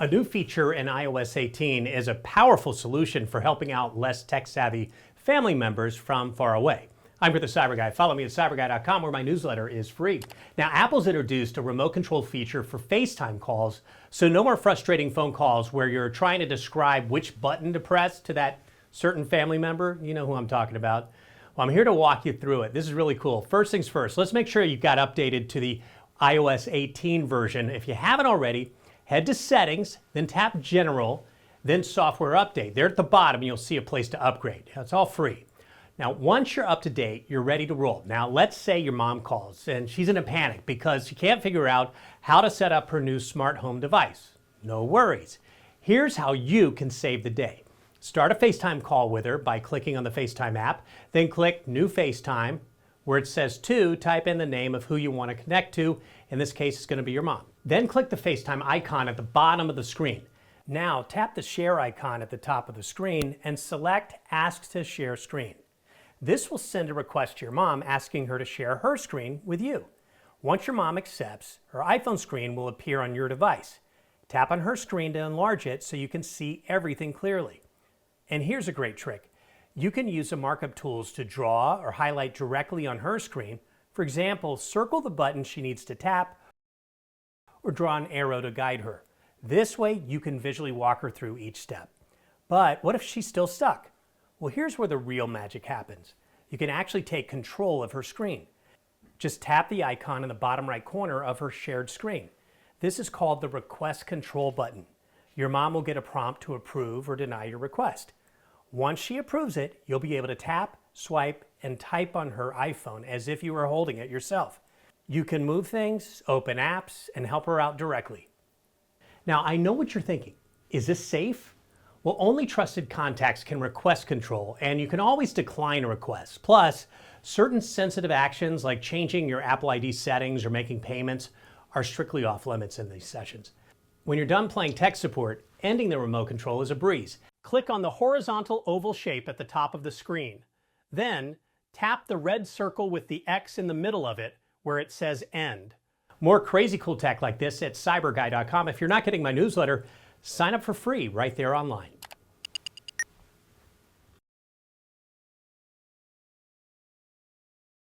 A new feature in iOS 18 is a powerful solution for helping out less tech-savvy family members from far away. I'm with the CyberGuy. Follow me at cyberguy.com where my newsletter is free. Now, Apple's introduced a remote control feature for FaceTime calls, so no more frustrating phone calls where you're trying to describe which button to press to that certain family member. You know who I'm talking about. Well, I'm here to walk you through it. This is really cool. First things first, let's make sure you've got updated to the iOS 18 version. If you haven't already, head to Settings, then tap General, then Software Update. There at the bottom, you'll see a place to upgrade. It's all free. Now, once you're up to date, you're ready to roll. Now, let's say your mom calls and she's in a panic because she can't figure out how to set up her new smart home device. No worries. Here's how you can save the day. Start a FaceTime call with her by clicking on the FaceTime app, then click New FaceTime. Where it says To, type in the name of who you want to connect to. In this case, it's going to be your mom. Then click the FaceTime icon at the bottom of the screen. Now, tap the share icon at the top of the screen and select Ask to Share Screen. This will send a request to your mom asking her to share her screen with you. Once your mom accepts, her iPhone screen will appear on your device. Tap on her screen to enlarge it so you can see everything clearly. And here's a great trick. You can use the markup tools to draw or highlight directly on her screen. For example, circle the button she needs to tap or draw an arrow to guide her. This way you can visually walk her through each step. But what if she's still stuck? Well, here's where the real magic happens. You can actually take control of her screen. Just tap the icon in the bottom right corner of her shared screen. This is called the Request Control button. Your mom will get a prompt to approve or deny your request. Once she approves it, you'll be able to tap, swipe, and type on her iPhone as if you were holding it yourself. You can move things, open apps, and help her out directly. Now, I know what you're thinking. Is this safe? Well, only trusted contacts can request control, and you can always decline a request. Plus, certain sensitive actions like changing your Apple ID settings or making payments are strictly off limits in these sessions. When you're done playing tech support, ending the remote control is a breeze. Click on the horizontal oval shape at the top of the screen. Then, tap the red circle with the X in the middle of it where it says End. More crazy cool tech like this at cyberguy.com. If you're not getting my newsletter, sign up for free right there online.